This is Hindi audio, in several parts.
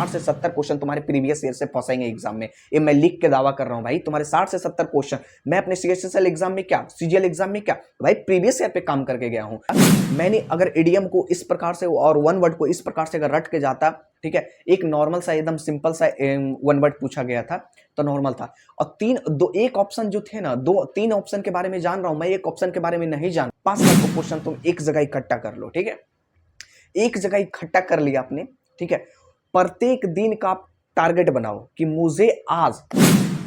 60 से 70 क्वेश्चन तुम्हारे प्रीवियस ईयर से फंसेंगे एग्जाम में। ये मैं लिख के दावा कर रहा हूं भाई, तुम्हारे 60 से 70 क्वेश्चन मैं अपने सीएचएसएल एग्जाम में क्या, सीजीएल एग्जाम में क्या भाई प्रीवियस ईयर पे काम करके गया हूं। मैंने अगर इडियम को इस प्रकार से और वन वर्ड को इस प्रकार से अगर रट के जाता, ठीक है, एक नॉर्मल सा एकदम सिंपल सा वन वर्ड पूछा गया था तो नॉर्मल था। और एक ऑप्शन जो थे ना, तीन ऑप्शन के बारे में जान रहा हूं मैं, एक ऑप्शन के बारे में नहीं जान। 5 लाख को क्वेश्चन तुम एक जगह इकट्ठा कर लो, ठीक है, एक जगह इकट्ठा कर लिया आपने, ठीक है। प्रत्येक दिन का टारगेट बनाओ कि मुझे आज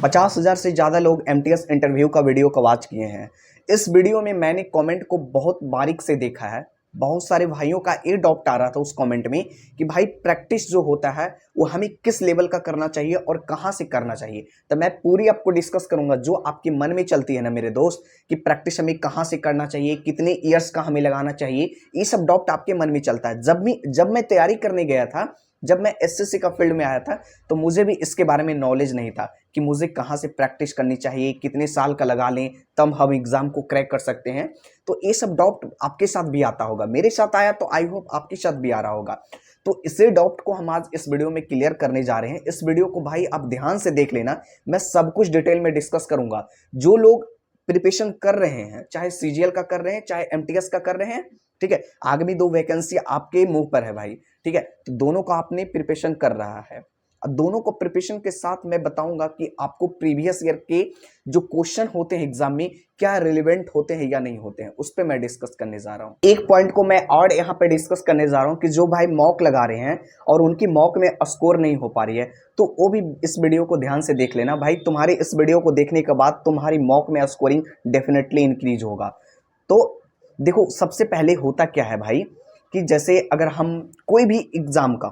50,000 से ज्यादा लोग एमटीएस इंटरव्यू का वीडियो का वॉच किए हैं। इस वीडियो में मैंने कमेंट को बहुत बारीक से देखा है। बहुत सारे भाइयों का ये डाउट आ रहा था उस कमेंट में कि भाई प्रैक्टिस जो होता है वो हमें किस लेवल का करना चाहिए और कहां से करना चाहिए। तो मैं पूरी आपको डिस्कस करूंगा जो आपके मन में चलती है ना मेरे दोस्त, कि प्रैक्टिस हमें कहां से करना चाहिए, कितने ईयर्स का हमें लगाना चाहिए, ये सब डाउट आपके मन में चलता है। जब मैं तैयारी करने गया था, जब मैं एसएससी का फील्ड में आया था, तो मुझे भी इसके बारे में नॉलेज नहीं था कि मुझे कहाँ से प्रैक्टिस करनी चाहिए, कितने साल का लगा लें तब हम एग्जाम को क्रैक कर सकते हैं। तो ये सब डाउट आपके साथ भी आता होगा, मेरे साथ आया तो आई होप आपके साथ भी आ रहा होगा। तो इसे डाउट को हम आज इस वीडियो में क्लियर करने जा रहे हैं। इस वीडियो को भाई आप ध्यान से देख लेना, मैं सब कुछ डिटेल में डिस्कस करूंगा। जो लोग प्रिपरेशन कर रहे हैं, चाहे सीजीएल का कर रहे हैं चाहे एमटीएस का कर रहे हैं, ठीक है, आगामी 2 वैकेंसी आपके मुंह पर है भाई, ठीक है, तो दोनों का आपने प्रिपरेशन कर रहा है। अब दोनों को प्रिपरेशन के साथ मैं बताऊंगा कि आपको प्रीवियस ईयर के जो क्वेश्चन होते हैं एग्जाम में क्या रिलेवेंट होते हैं या नहीं होते हैं, उस पर मैं डिस्कस करने जा रहा हूं। एक पॉइंट को मैं और यहां पे डिस्कस करने जा रहा हूं कि जो भाई मॉक लगा रहे हैं और उनकी मॉक में स्कोर नहीं हो पा रही है, तो वो भी इस वीडियो को ध्यान से देख लेना भाई। तुम्हारे इस वीडियो को देखने के बाद तुम्हारी मॉक में स्कोरिंग डेफिनेटली इंक्रीज होगा। तो देखो, सबसे पहले होता क्या है भाई कि जैसे अगर हम कोई भी एग्जाम का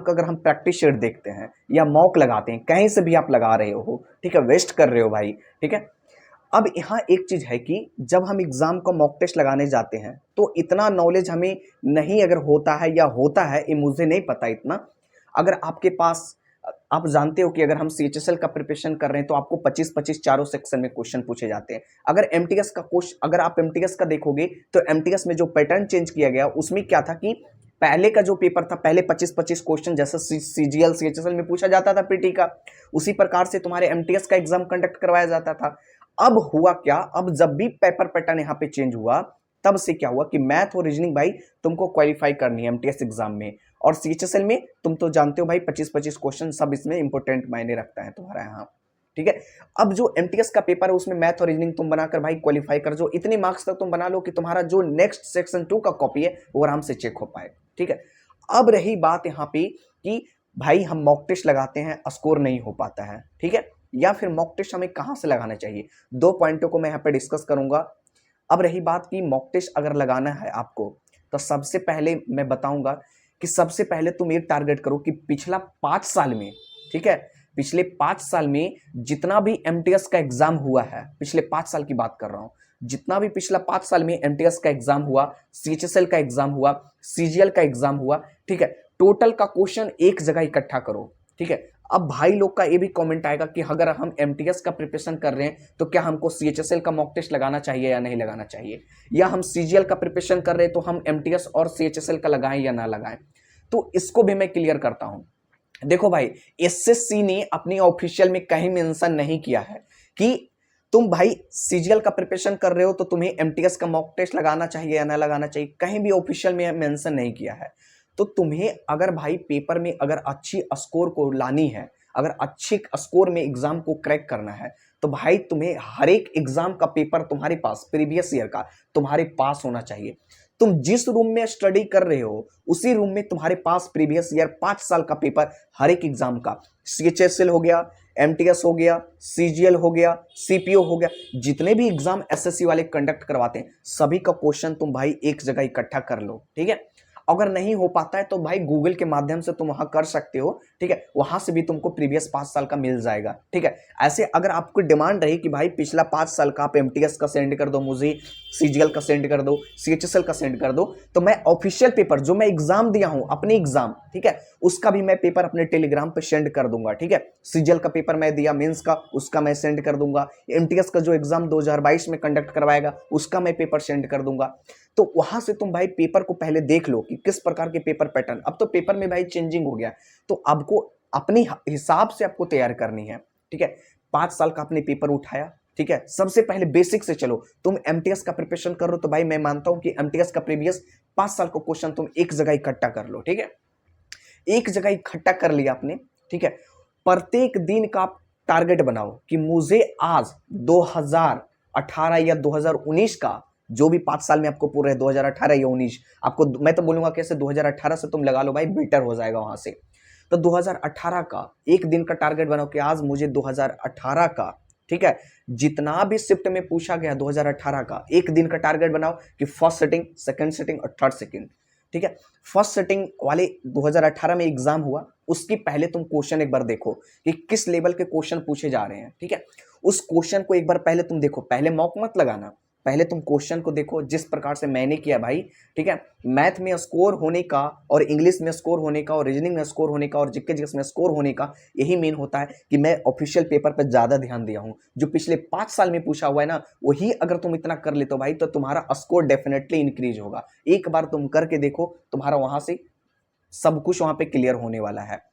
अगर हम प्रैक्टिस शीट देखते हैं या मॉक लगाते हैं, कहीं से भी आप लगा रहे हो, ठीक है, वेस्ट कर रहे हो भाई, ठीक है। अब यहाँ एक चीज है कि जब हम एग्जाम का मॉक टेस्ट लगाने जाते हैं तो इतना नॉलेज हमें नहीं अगर होता है या होता है, ये मुझे नहीं पता इतना। अगर आपके पास, आप जानते हो कि अगर हम सीएचएसएल का प्रिपरेशन कर रहे हैं तो आपको 25-25 चारों सेक्शन में क्वेश्चन पूछे जाते हैं। अगर आप एमटीएस का देखोगे तो एमटीएस में जो पैटर्न चेंज किया गया उसमें क्या था कि पहले का जो पेपर था, पहले 25-25 क्वेश्चन जैसा सीजीएल सीएचएसएल में पूछा जाता था पीटी का, उसी प्रकार से तुम्हारे एमटीएस का एग्जाम कंडक्ट करवाया जाता था। अब हुआ क्या, अब जब भी पेपर पैटर्न यहाँ पे चेंज हुआ तब से क्या हुआ कि मैथ और रीजनिंग भाई तुमको क्वालिफाई करनी है एमटीएस एग्जाम में, और सीएचएसएल में तुम तो जानते हो भाई 25-25 क्वेश्चन सब इसमें इंपॉर्टेंट मायने रखता है तुम्हारा यहाँ, ठीक है। अब जो एमटीएस का पेपर है उसमें मैथ और रीजनिंग तुम बनाकर भाई क्वालिफाई कर, जो इतने मार्क्स तक तुम बना लो कि तुम्हारा जो नेक्स्ट सेक्शन 2 का कॉपी है वो आराम से चेक हो पाए, ठीक है। अब रही बात यहाँ पे कि भाई हम मॉक टेस्ट लगाते हैं, स्कोर नहीं हो पाता है, ठीक है, या फिर मॉक टेस्ट हमें कहाँ से लगाना चाहिए, 2 पॉइंटों को मैं यहाँ पे डिस्कस करूंगा। अब रही बात कि मॉक टेस्ट अगर लगाना है आपको, तो सबसे पहले मैं बताऊंगा कि सबसे पहले तुम ये टारगेट करो कि पिछला 5 साल में, ठीक है, पिछले 5 साल में जितना भी एमटीएस का एग्जाम हुआ है, पिछले 5 साल की बात कर रहा हूं, जितना भी पिछला 5 साल में एमटीएस का एग्जाम हुआ, सीएचएसएल का एग्जाम हुआ, सीजीएल का एग्जाम हुआ, ठीक है, टोटल का क्वेश्चन एक जगह इकट्ठा करो, ठीक है। अब भाई लोग का ये भी कमेंट आएगा कि अगर हम एमटीएस का प्रिपरेशन कर रहे हैं तो क्या हमको सीएचएसएल का मॉक टेस्ट लगाना चाहिए या नहीं लगाना चाहिए, या हम सीजीएल का प्रिपरेशन कर रहे हैं तो हम एमटीएस और सीएचएसएल का लगाएं या ना लगाएं। तो इसको भी मैं क्लियर करता हूं। देखो भाई, एसएससी ने अपनी ऑफिशियल में कहीं मेंशन नहीं किया है कि तुम भाई सीजीएल का प्रिपरेशन कर रहे हो तो तुम्हें एमटीएस का मॉक टेस्ट लगाना चाहिए या ना लगाना चाहिए, कहीं भी ऑफिशियल में मेंशन नहीं किया है। तो तुम्हें अगर भाई पेपर में अगर अच्छी स्कोर को लानी है, अगर अच्छे स्कोर में एग्जाम को क्रैक करना है, तो भाई तुम्हें हर एक एग्जाम का पेपर तुम्हारे पास प्रीवियस ईयर का तुम्हारे पास होना चाहिए। तुम जिस रूम में स्टडी कर रहे हो उसी रूम में तुम्हारे पास प्रीवियस ईयर 5 साल का पेपर हर एक एग्जाम का, सीएचएसएल हो गया, एमटीएस हो गया, सीजीएल हो गया, सीपीओ हो गया, जितने भी एग्जाम एसएससी वाले कंडक्ट करवाते हैं सभी का क्वेश्चन तुम भाई एक जगह इकट्ठा कर लो, ठीक है। अगर नहीं हो पाता है तो भाई गूगल के माध्यम से तुम वहां कर सकते हो, ठीक है, वहां से भी तुमको प्रीवियस 5 साल का मिल जाएगा, ठीक है। ऐसे अगर आपको डिमांड रही कि भाई पिछला 5 साल का आप एमटीएस का सेंड कर दो, मुझे सीजीएल का सेंड कर दो, सीएचएसएल का सेंड कर दो, तो मैं ऑफिशियल पेपर जो मैं एग्जाम दिया हूं अपने एग्जाम, ठीक है, उसका भी मैं पेपर अपने टेलीग्राम पे सेंड कर दूंगा, ठीक है। सीजीएल का पेपर मैं दिया, मेंस का, उसका मैं सेंड कर दूंगा। एमटीएस का जो एग्जाम 2022 में कंडक्ट करवाएगा उसका मैं पेपर सेंड कर दूंगा। तो वहां से तुम भाई पेपर को पहले देख लो कि किस प्रकार के पेपर पैटर्न, अब तो पेपर में भाई चेंजिंग हो गया, तो आपको अपनी हिसाब से आपको तैयार करनी है, ठीक है। 5 साल का आपने पेपर उठाया, ठीक है। सबसे पहले बेसिक से चलो। तुम एमटीएस का प्रिपरेशन कर रहे हो तो भाई मैं मानता हूं कि एमटीएस का प्रीवियस 5 साल का क्वेश्चन तुम एक जगह इकट्ठा कर लो, ठीक है। एक जगह इकट्ठा कर लिया आपने, ठीक है। प्रत्येक दिन का आप टारगेट बनाओ कि मुझे आज 2018 या 2019 का, जो भी 5 साल में आपको पूरा है 2018 या 19, आपको मैं तो बोलूंगा कैसे 2018 से तुम लगा लो भाई, बेटर हो जाएगा वहां से। तो 2018 का एक दिन का टारगेट बनाओ कि आज मुझे 2018 का, ठीक है, जितना भी शिफ्ट में पूछा गया 2018 का, एक दिन का टारगेट बनाओ कि फर्स्ट सेटिंग, सेकंड सेटिंग और थर्ड सेटिंग, ठीक है। फर्स्ट सेटिंग वाले 2018 में एग्जाम हुआ, उसकी पहले तुम क्वेश्चन एक बार देखो कि किस लेवल के क्वेश्चन पूछे जा रहे हैं, ठीक है। उस क्वेश्चन को एक बार पहले तुम देखो, पहले मॉक मत लगाना, पहले तुम क्वेश्चन को देखो जिस प्रकार से मैंने किया भाई, ठीक है। मैथ में स्कोर होने का और इंग्लिश में स्कोर होने का और रीजनिंग में स्कोर होने का और जीके जीएस में स्कोर होने का यही मेन होता है कि मैं ऑफिशियल पेपर पर ज्यादा ध्यान दिया हूं। जो पिछले 5 साल में पूछा हुआ है ना, वही अगर तुम इतना कर लेते हो भाई तो तुम्हारा स्कोर डेफिनेटली इंक्रीज होगा। एक बार तुम करके देखो, तुम्हारा वहां से सब कुछ वहां पे क्लियर होने वाला है।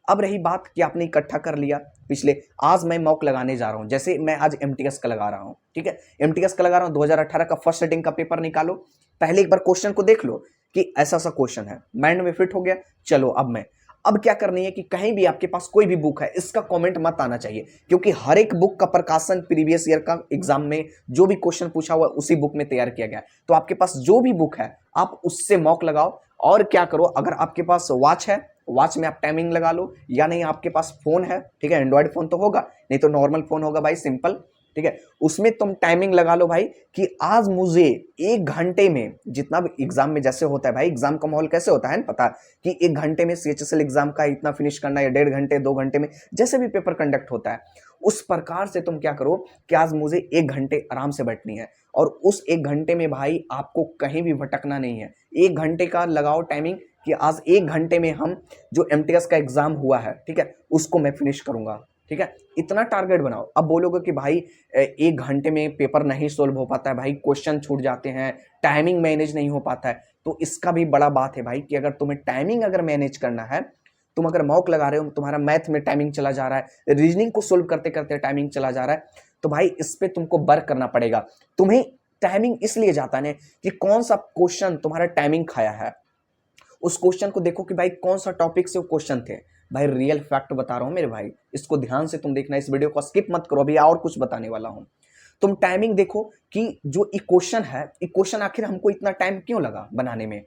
अब रही बात कि आपने इकट्ठा कर लिया पिछले, आज मैं मॉक लगाने जा रहा हूं, जैसे मैं आज एमटीएस का लगा रहा हूं, ठीक है। एमटीएस का लगा रहा हूं, 2018 का फर्स्ट सेटिंग का पेपर निकालो, पहले एक बार क्वेश्चन को देख लो कि ऐसा सा क्वेश्चन है, माइंड में फिट हो गया। चलो अब क्या करनी है कि कहीं भी आपके पास कोई भी बुक है, इसका कमेंट मत आना चाहिए, क्योंकि हर एक बुक का प्रकाशन प्रीवियस ईयर का एग्जाम में जो भी क्वेश्चन पूछा हुआ उसी बुक में तैयार किया गया है। तो आपके पास जो भी बुक है आप उससे मॉक लगाओ। और क्या करो, अगर आपके पास वॉच है, वॉच में आप टाइमिंग लगा लो, या नहीं आपके पास फोन है, ठीक है, एंड्रॉइड फोन तो होगा, नहीं तो नॉर्मल फोन होगा भाई, सिंपल, ठीक है, उसमें तुम टाइमिंग लगा लो भाई कि आज मुझे 1 घंटे में, जितना भी एग्जाम में जैसे होता है भाई, एग्जाम का माहौल कैसे होता है ना, पता कि 1 घंटे में सीएचएसएल एग्जाम का इतना फिनिश करना, या 1.5 घंटे 2 घंटे में, जैसे भी पेपर कंडक्ट होता है उस प्रकार से तुम क्या करो कि आज मुझे 1 घंटे आराम से बैठनी है, और उस 1 घंटे में भाई आपको कहीं भी भटकना नहीं है। 1 घंटे का लगाओ टाइमिंग कि आज 1 घंटे में हम जो एमटीएस का एग्जाम हुआ है, ठीक है, उसको मैं फिनिश करूंगा, ठीक है। इतना टारगेट बनाओ। अब बोलोगे कि भाई 1 घंटे में पेपर नहीं सोल्व हो पाता है भाई, क्वेश्चन छूट जाते हैं, टाइमिंग मैनेज नहीं हो पाता है, तो इसका भी बड़ा बात है भाई कि अगर तुम्हें टाइमिंग अगर मैनेज करना है, तुम अगर मॉक लगा रहे हो, तुम्हारा मैथ में टाइमिंग चला जा रहा है, रीजनिंग को सोल्व करते करते टाइमिंग चला जा रहा है, तो भाई इस पे तुमको वर्क करना पड़ेगा। तुम्हें टाइमिंग इसलिए जाता है कि कौन सा क्वेश्चन तुम्हारा टाइमिंग खाया है, उस क्वेश्चन को देखो कि भाई कौन सा टॉपिक से वो क्वेश्चन थे। भाई रियल फैक्ट बता रहा हूं मेरे भाई, इसको ध्यान से तुम देखना, इस वीडियो को स्किप मत करो, अभी और कुछ बताने वाला हूं। तुम टाइमिंग देखो कि जो इक्वेशन है, इक्वेशन आखिर हमको इतना टाइम क्यों लगा बनाने में,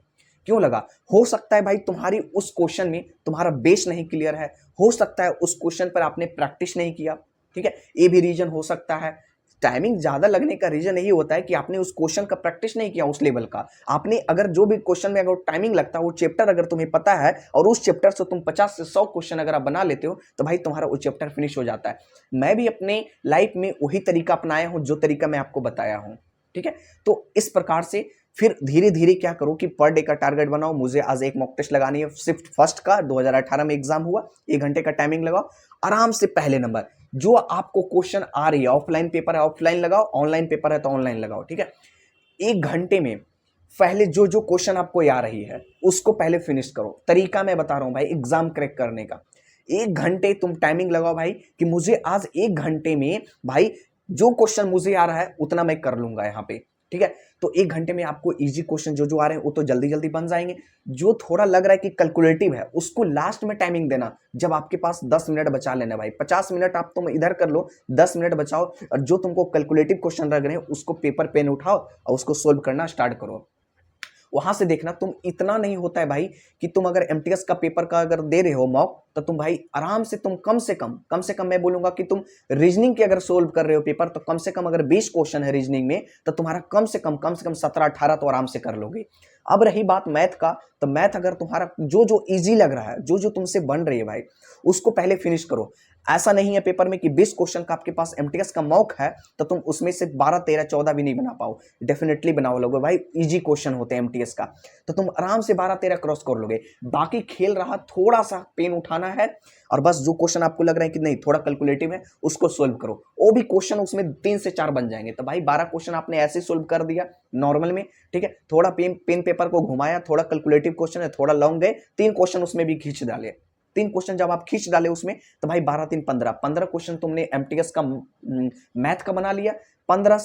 क्यों लगा। हो सकता है भाई तुम्हारी उस क्वेश्चन में तुम्हारा बेस नहीं क्लियर है, हो सकता है उस क्वेश्चन पर आपने प्रैक्टिस नहीं किया, ठीक है, ये भी रीजन हो सकता है। टाइमिंग ज्यादा लगने का रीजन यही होता है कि आपने उस क्वेश्चन का प्रैक्टिस नहीं किया, उस लेवल का। आपने अगर जो भी क्वेश्चन में अगर टाइमिंग लगता है, वो चैप्टर अगर तुम्हें पता है और उस चैप्टर से तुम 50 से 100 क्वेश्चन अगर आप बना लेते हो, तो भाई तुम्हारा वो चैप्टर फिनिश हो जाता है। मैं भी अपने लाइफ में वही तरीका अपनाया हूं जो तरीका मैं आपको बताया हूं, ठीक है। तो इस प्रकार से फिर धीरे धीरे क्या करो कि पर डे का टारगेट बनाओ, मुझे आज एक मॉक टेस्ट लगानी है, शिफ्ट फर्स्ट का 2018 में एग्जाम हुआ, 1 घंटे का टाइमिंग लगाओ, आराम से पहले नंबर जो आपको क्वेश्चन आ रही है, ऑफलाइन पेपर है ऑफलाइन लगाओ, ऑनलाइन पेपर है तो ऑनलाइन लगाओ, ठीक है। 1 घंटे में पहले जो जो क्वेश्चन आपको आ रही है उसको पहले फिनिश करो। तरीका मैं बता रहा हूं भाई एग्जाम क्रैक करने का। 1 घंटे तुम टाइमिंग लगाओ भाई कि मुझे आज 1 घंटे में भाई जो क्वेश्चन मुझे आ रहा है उतना मैं कर लूंगा यहाँ पे, ठीक है। तो 1 घंटे में आपको इजी क्वेश्चन जो जो आ रहे हैं वो तो जल्दी जल्दी बन जाएंगे। जो थोड़ा लग रहा है कि कैलकुलेटिव है उसको लास्ट में टाइमिंग देना, जब आपके पास 10 मिनट बचा लेना भाई। 50 मिनट आप तुम इधर कर लो, 10 मिनट बचाओ, और जो तुमको कैलकुलेटिव क्वेश्चन लग रहे हैं उसको पेपर पेन उठाओ और उसको सोल्व करना स्टार्ट करो। वहां से देखना तुम, इतना नहीं होता है भाई कि तुम अगर एमटीएस का पेपर का अगर दे रहे हो मॉक, तो तुम भाई आराम से तुम कम से कम मैं बोलूंगा कि तुम रीजनिंग के अगर सोल्व कर रहे हो पेपर तो कम से कम अगर 20 क्वेश्चन है रीजनिंग में तो तुम्हारा कम से कम 17-18 तो आराम से कर लोगे। अब रही बात मैथ का, तो मैथ अगर तुम्हारा जो जो इजी लग रहा है, जो जो तुमसे बन रही है भाई, उसको पहले फिनिश करो। ऐसा नहीं है पेपर में कि 20 क्वेश्चन का आपके पास एमटीएस का मौक है तो तुम उसमें से 12, 13, 14 भी नहीं बना पाओ। डेफिनेटली बनाओ लोगे भाई, इजी क्वेश्चन होते हैं एमटीएस का, तो तुम आराम से 12, 13 क्रॉस कर लोगे। बाकी खेल रहा थोड़ा सा पेन उठाना है और बस जो क्वेश्चन आपको लग रहा है कि नहीं थोड़ा कैलकुलेटिव है उसको सोल्व करो, वो भी क्वेश्चन उसमें 3 से 4 बन जाएंगे। तो भाई 12 क्वेश्चन आपने ऐसे सोल्व कर दिया नॉर्मल में, ठीक है, थोड़ा पेन पेपर को घुमाया, थोड़ा कैलकुलेटिव क्वेश्चन है, थोड़ा लॉन्ग गए, 3 क्वेश्चन उसमें भी खींच डाले। 3 क्वेश्चन जब आप खींच डाले उसमें तो भाई 12, 3, 15 क्वेश्चन तुमने एमटीएस का मैथ का बना लिया, 15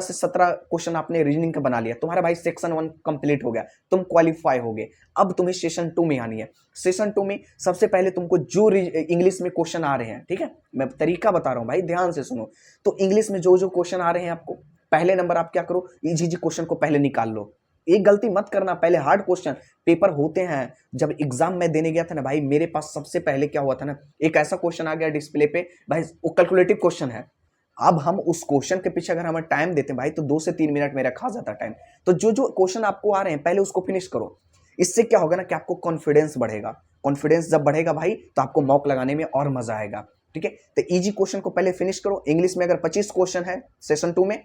से 17 क्वेश्चन आपने रीजनिंग का बना लिया। तुम्हारा भाई सेक्शन 1 कंप्लीट हो गया, तुम क्वालिफाई हो गए। अब तुम्हें सेशन 2 में आनी है। सेशन 2 में सबसे पहले तुमको जो इंग्लिश में क्वेश्चन आ रहे हैं, ठीक है, मैं तरीका बता रहा हूं भाई, ध्यान से सुनो। तो इंग्लिश में जो जो क्वेश्चन आ रहे हैं आपको, पहले नंबर आप क्या करो, इजी क्वेश्चन को पहले निकाल लो। एक गलती मत करना, पहले हार्ड क्वेश्चन पेपर होते हैं। जब एग्जाम में देने गया था ना भाई, मेरे पास सबसे पहले क्या हुआ था ना, एक ऐसा क्वेश्चन आ गया डिस्प्ले पे भाई, वो कैलकुलेटिव क्वेश्चन है। अब हम उस क्वेश्चन के पीछे अगर हमें टाइम देते हैं भाई तो 2 से 3 मिनट मेरा खा जाता टाइम। तो जो जो क्वेश्चन आपको आ रहे हैं पहले उसको फिनिश करो। इससे क्या होगा ना कि आपको कॉन्फिडेंस बढ़ेगा। कॉन्फिडेंस जब बढ़ेगा भाई तो आपको मॉक लगाने में और मजा आएगा, ठीक है। तो इजी क्वेश्चन को पहले फिनिश करो। इंग्लिश में अगर 25 क्वेश्चन है सेशन 2 में,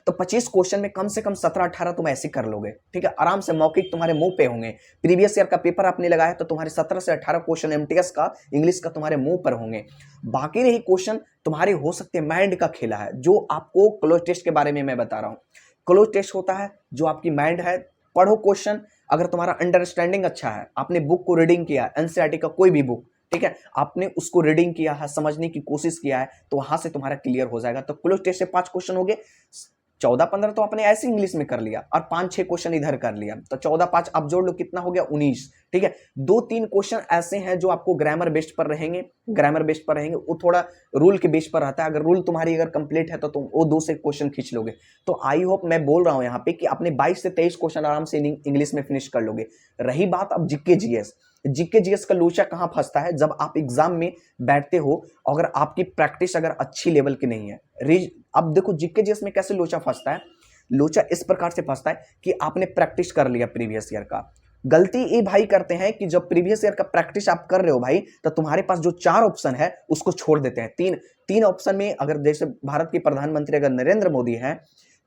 तो 25 क्वेश्चन में कम से कम 17-18 तुम ऐसे कर लोगे, ठीक है, आराम से मौखिक तुम्हारे मुंह पे होंगे। प्रीवियस ईयर का पेपर आपने लगाया तो तुम्हारे 17 से 18 क्वेश्चन एमटीएस का इंग्लिश का तुम्हारे मुंह पर होंगे। बाकी रही क्वेश्चन तुम्हारे हो सकते हैं माइंड का खेला है, जो आपको क्लोज टेस्ट के बारे में मैं बता रहा हूँ। क्लोज टेस्ट होता है जो आपकी माइंड है, पढ़ो क्वेश्चन, अगर तुम्हारा अंडरस्टैंडिंग अच्छा है, आपने बुक को रीडिंग किया, एनसीईआरटी का कोई भी बुक, ठीक है, आपने उसको रीडिंग किया है, समझने की कोशिश किया है, तो वहां से तुम्हारा क्लियर हो जाएगा। तो क्लोज टेस्ट से 5 क्वेश्चन हो गए, 14-15 तो आपने ऐसे इंग्लिश में कर लिया और 5-6 क्वेश्चन इधर कर लिया, तो 14-5 आप जोड़ लो कितना हो गया 19, ठीक है। 2-3 क्वेश्चन ऐसे हैं जो आपको ग्रामर बेस्ड पर रहेंगे, वो थोड़ा रूल के बेस पर रहता है। अगर रूल तुम्हारी अगर कंप्लीट है तो तुम वो 2 से क्वेश्चन खींच लोगे। तो आई होप मैं बोल रहा हूं यहाँ पे कि अपने 22 से 23 क्वेश्चन आराम से इंग्लिश में फिनिश कर लोगे। रही बात अब जीके जीएस का लोचा कहां फंसता है, जब आप एग्जाम में बैठते हो अगर आपकी प्रैक्टिस अगर अच्छी लेवल की नहीं है। अब देखो जीके जीएस में कैसे लोचा फंसता है, लोचा इस प्रकार से फंसता है कि आपने प्रैक्टिस कर लिया प्रीवियस ईयर का। गलती ये भाई करते हैं कि जब प्रीवियस ईयर का प्रैक्टिस आप कर रहे हो भाई, तो तुम्हारे पास जो 4 ऑप्शन है उसको छोड़ देते हैं। तीन ऑप्शन में, अगर जैसे भारत के प्रधानमंत्री अगर नरेंद्र मोदी है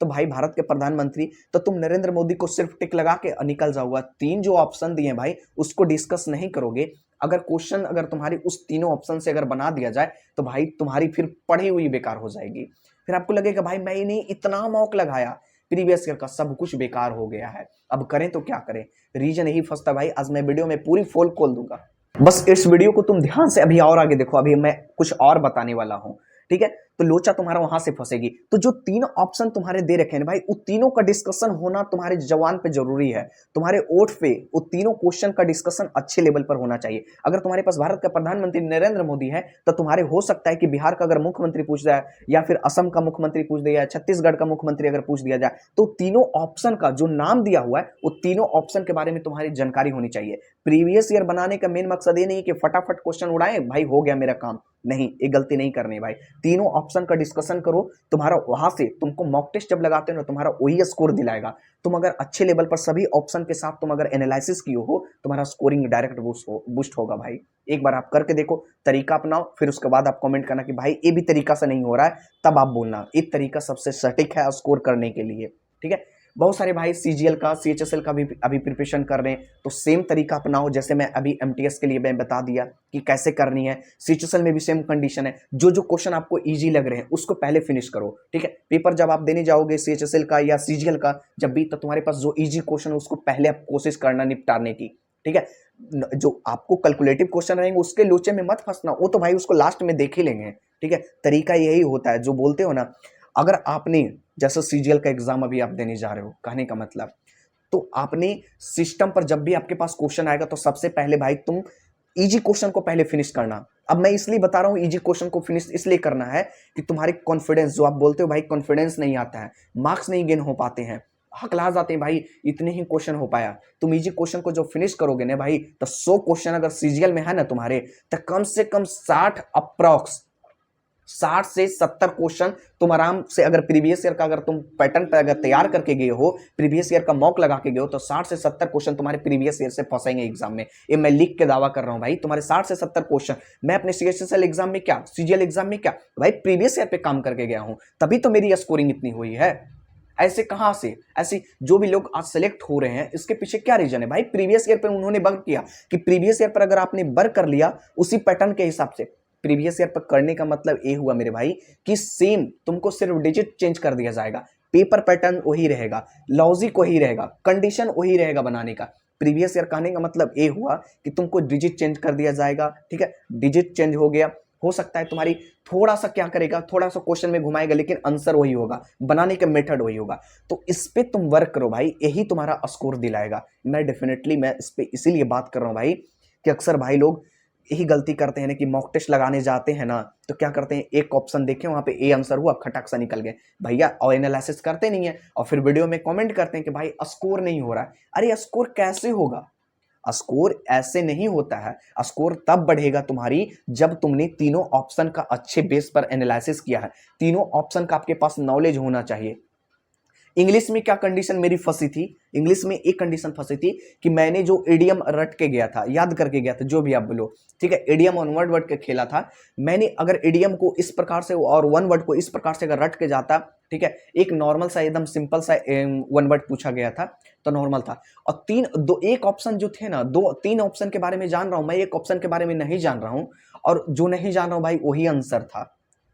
तो भाई भारत के प्रधानमंत्री, तो तुम नरेंद्र मोदी को सिर्फ टिक लगा के निकल जाओगा। 3 जो ऑप्शन दिए भाई उसको डिस्कस नहीं करोगे। अगर क्वेश्चन अगर तुम्हारी उस तीनों ऑप्शन से अगर बना दिया जाए तो भाई तुम्हारी फिर पढ़ी हुई बेकार हो जाएगी। फिर आपको लगेगा भाई मैंने इतना मौक लगाया, प्रीवियस ईयर का सब कुछ बेकार हो गया है, अब करें तो क्या करें। रीजन यही फंसता भाई। आज मैं वीडियो में पूरी फोल खोल दूंगा, बस इस वीडियो को तुम ध्यान से अभी और आगे देखो, अभी मैं कुछ और बताने वाला हूं, ठीक है। तो लोचा तुम्हारा वहां से फंसेगी। तो जो 3 ऑप्शन तुम्हारे दे रखे हैं भाई, उन तीनों का डिस्कशन होना तुम्हारे जवान पे जरूरी है, तुम्हारे ओठ पे वो तीनों क्वेश्चन का डिस्कशन अच्छे लेवल पर होना चाहिए। अगर तुम्हारे पास भारत का प्रधानमंत्री नरेंद्र मोदी है तो तुम्हारे हो सकता है कि बिहार का अगर मुख्यमंत्री पूछ जाए, या फिर असम का मुख्यमंत्री पूछ दिया, या छत्तीसगढ़ का मुख्यमंत्री अगर पूछ दिया जाए, तो तीनों ऑप्शन का जो नाम दिया हुआ है वो तीनों ऑप्शन के बारे में तुम्हारी जानकारी होनी चाहिए। प्रीवियस ईयर बनाने का मेन मकसद ये नहीं है कि फटाफट क्वेश्चन उड़ाए भाई हो गया मेरा काम, नहीं, ये गलती नहीं करनी भाई। तीनों ऑप्शन का डिस्कशन करो, तुम्हारा वहां से तुमको मॉक टेस्ट जब लगाते हो ना तुम्हारा वही स्कोर दिलाएगा। तुम अगर अच्छे लेवल पर सभी ऑप्शन के साथ तुम अगर एनालिसिस किए हो, तुम्हारा स्कोरिंग डायरेक्ट बूस्ट होगा भाई। एक बार आप करके देखो, तरीका अपनाओ, फिर उसके बाद आप कमेंट करना कि भाई ये भी तरीका से नहीं हो रहा है, तब आप बोलना ये तरीका सबसे सटीक है स्कोर करने के लिए, ठीक है। बहुत सारे भाई सीजीएल का सीएचएसएल का भी अभी प्रिपरेशन कर रहे हैं, तो सेम तरीका अपनाओ जैसे मैं अभी एमटीएस के लिए मैं बता दिया कि कैसे करनी है। सीएचएसएल में भी सेम कंडीशन है, जो जो क्वेश्चन आपको इजी लग रहे हैं उसको पहले फिनिश करो, ठीक है। पेपर जब आप देने जाओगे सीएचएसएल का या सीजीएल का जब भी, तो तुम्हारे पास जो इजी क्वेश्चन है उसको पहले आप कोशिश करना निपटाने की, ठीक है। जो आपको कैलकुलेटिव क्वेश्चन रहेंगे उसके लोचे में मत फंसना, वो तो भाई उसको लास्ट में देख ही लेंगे, ठीक है। तरीका यही होता है जो बोलते हो ना, अगर आपने जैसे सीजीएल का एग्जाम अभी आप देने जा रहे हो, कहने का मतलब, तो आपने सिस्टम पर जब भी आपके पास क्वेश्चन आएगा तो सबसे पहले भाई तुम इजी क्वेश्चन को पहले फिनिश करना। अब मैं इसलिए बता रहा हूं इजी क्वेश्चन को फिनिश इसलिए करना है कि तुम्हारी कॉन्फिडेंस, जो आप बोलते हो भाई कॉन्फिडेंस नहीं आता है, मार्क्स नहीं गेन हो पाते हैं, हकला जाते हैं भाई, इतने ही क्वेश्चन हो पाया। तुम इजी क्वेश्चन को जो फिनिश करोगे ना भाई, तो 100 क्वेश्चन अगर सीजीएल में है ना तुम्हारे, तो कम से कम 60 अप्रॉक्स 60 से 70 क्वेश्चन तुम आराम से, अगर प्रीवियस ईयर का अगर तुम पैटर्न पर अगर तैयार करके गए हो, प्रीवियस ईयर का मॉक लगा के गए हो, तो 60 से 70 क्वेश्चन तुम्हारे प्रीवियस ईयर से फंसेंगे एग्जाम में। ये मैं लिख के दावा कर रहा हूं भाई, तुम्हारे 60 से 70 क्वेश्चन मैं अपने सीएचएसएल एग्जाम में क्या, सीजीएल एग्जाम में क्या भाई, प्रीवियस ईयर पे काम करके गया हूं, तभी तो मेरी स्कोरिंग इतनी हुई है। ऐसे कहां से, ऐसी जो भी लोग आज सेलेक्ट हो रहे हैं, इसके पीछे क्या रीजन है भाई? प्रीवियस ईयर पर उन्होंने वर्क किया, कि प्रीवियस ईयर पर अगर आपने वर्क कर लिया उसी पैटर्न के हिसाब से, प्रीवियस ईयर पर करने का मतलब ये हुआ मेरे भाई कि सेम तुमको सिर्फ डिजिट चेंज कर दिया जाएगा, पेपर पैटर्न वही रहेगा, लॉजिक वही रहेगा, कंडीशन वही रहेगा बनाने का। प्रीवियस ईयर कहने का मतलब ये हुआ कि तुमको डिजिट चेंज कर दिया जाएगा, ठीक है, डिजिट चेंज हो गया, हो सकता है तुम्हारी थोड़ा सा क्या करेगा, थोड़ा सा क्वेश्चन में घुमाएगा, लेकिन आंसर वही होगा, बनाने का मेथड वही होगा। तो इस पे तुम वर्क करो भाई, यही तुम्हारा स्कोर दिलाएगा। मैं डेफिनेटली मैं इस पे इसीलिए बात कर रहा हूं भाई, कि अक्सर भाई लोग यही गलती करते हैं ना, कि मॉक टेस्ट लगाने जाते हैं ना, तो क्या करते हैं, एक ऑप्शन देखे वहां पे ए आंसर हुआ, खटक सा निकल गए भैया, और एनालिसिस करते नहीं है, और फिर वीडियो में कमेंट करते हैं कि भाई स्कोर नहीं हो रहा है। अरे स्कोर कैसे होगा? स्कोर ऐसे नहीं होता है। स्कोर तब बढ़ेगा तुम्हारी जब तुमने तीनों ऑप्शन का अच्छे बेस पर एनालिसिस किया है, तीनों ऑप्शन का आपके पास नॉलेज होना चाहिए। इंग्लिश में क्या कंडीशन मेरी फंसी थी, इंग्लिश में एक कंडीशन फंसी थी कि मैंने जो एडियम रट के गया था, याद करके गया था, जो भी आप बोलो, ठीक है, एडियम और वन वर्ड के खेला था मैंने, अगर एडियम को इस प्रकार से और वन वर्ड को इस प्रकार से अगर रट के जाता, ठीक है, एक नॉर्मल सा एकदम सिंपल सा वन वर्ड पूछा गया था तो नॉर्मल था, और एक ऑप्शन जो थे ना, तीन ऑप्शन के बारे में जान रहा हूं मैं, एक ऑप्शन के बारे में नहीं जान रहा हूं, और जो नहीं जान रहा हूं भाई वही आंसर था।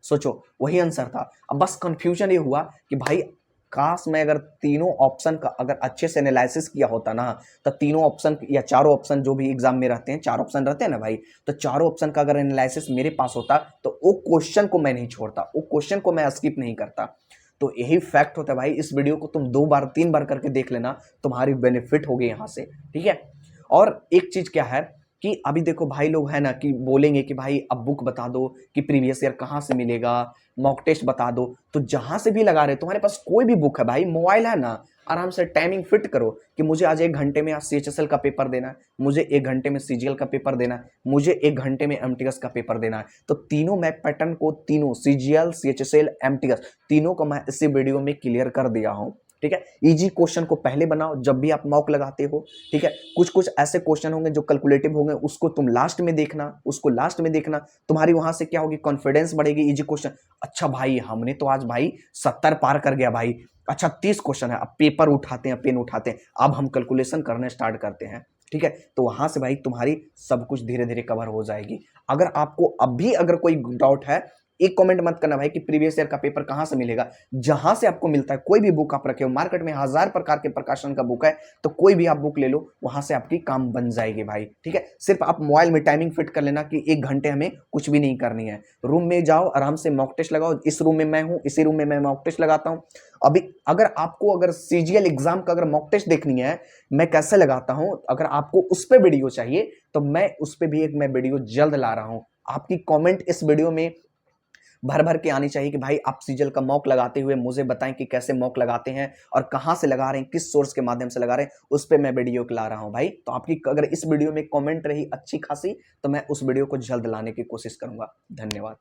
सोचो, वही आंसर था। अब बस कंफ्यूजन ये हुआ कि भाई काश मैं अगर तीनों ऑप्शन का अगर अच्छे से एनालिसिस किया होता ना, तो तीनों ऑप्शन या चारों ऑप्शन जो भी एग्जाम में रहते हैं, चार ऑप्शन रहते हैं ना भाई, तो चारों ऑप्शन का अगर एनालिसिस मेरे पास होता, तो वो क्वेश्चन को मैं नहीं छोड़ता, वो क्वेश्चन को मैं स्किप नहीं करता। तो यही फैक्ट होता है भाई। इस वीडियो को तुम 2 बार 3 बार करके देख लेना, तुम्हारी बेनिफिट होगी यहाँ से, ठीक है। और एक चीज क्या है कि अभी देखो भाई लोग है ना कि बोलेंगे कि भाई अब बुक बता दो, कि प्रीवियस ईयर कहाँ से मिलेगा, मॉक टेस्ट बता दो, तो जहां से भी लगा रहे तुम्हारे पास कोई भी बुक है भाई, मोबाइल है ना, आराम से टाइमिंग फिट करो कि मुझे आज 1 घंटे में आज सीएचएसएल का पेपर देना है, मुझे 1 घंटे में सीजीएल का पेपर देना है, मुझे 1 घंटे में एमटीएस का पेपर देना है। तो तीनों मैथ पैटर्न को, तीनों सीजीएल, सीएचएसएल, एमटीएस, तीनों को मैं इसी वीडियो में क्लियर कर दिया हूं, ठीक है। इजी क्वेश्चन को पहले बनाओ जब भी आप मॉक लगाते हो, ठीक है। कुछ कुछ ऐसे क्वेश्चन होंगे जो कैलकुलेटिव होंगे, उसको तुम लास्ट में देखना, उसको लास्ट में देखना, तुम्हारी वहां से क्या होगी, कॉन्फिडेंस बढ़ेगी। इजी क्वेश्चन, अच्छा भाई हमने तो आज भाई 70 पार कर गया भाई, अच्छा 30 क्वेश्चन है, अब पेपर उठाते हैं, पेन उठाते हैं, अब हम कैलकुलेशन करने स्टार्ट करते हैं, ठीक है। तो वहां से भाई तुम्हारी सब कुछ धीरे धीरे कवर हो जाएगी। अगर आपको अब भी अगर कोई डाउट है, एक कमेंट मत करना भाई कि प्रीवियस ईयर का पेपर कहां से मिलेगा, जहां से आपको मिलता है, कोई भी बुक आप रखे हो, मार्केट में 1000 प्रकार के प्रकाशन का बुक है, तो कोई भी आप बुक ले लो, वहां से आपकी काम बन जाएगी भाई, ठीक है। सिर्फ आप मोबाइल में टाइमिंग फिट कर लेना कि 1 घंटे हमें कुछ भी नहीं करनी है, रूम में जाओ, आराम से मॉक टेस्ट लगाओ, इस रूम में मैं हूं, इसी रूम में मैं मॉक टेस्ट लगाता हूं। अभी अगर आपको अगर सीजीएल एग्जाम का अगर मॉक टेस्ट देखनी है, मैं कैसे लगाता हूं, अगर आपको उस पर वीडियो चाहिए तो मैं उस पर भी एक मैं वीडियो जल्द ला रहा हूं। आपकी कमेंट इस वीडियो में भर भर के आनी चाहिए कि भाई आप सीजीएल का मॉक लगाते हुए मुझे बताएं कि कैसे मॉक लगाते हैं और कहां से लगा रहे हैं, किस सोर्स के माध्यम से लगा रहे हैं, उस पर मैं वीडियो ला रहा हूं भाई। तो आपकी अगर इस वीडियो में कमेंट रही अच्छी खासी, तो मैं उस वीडियो को जल्द लाने की कोशिश करूंगा। धन्यवाद।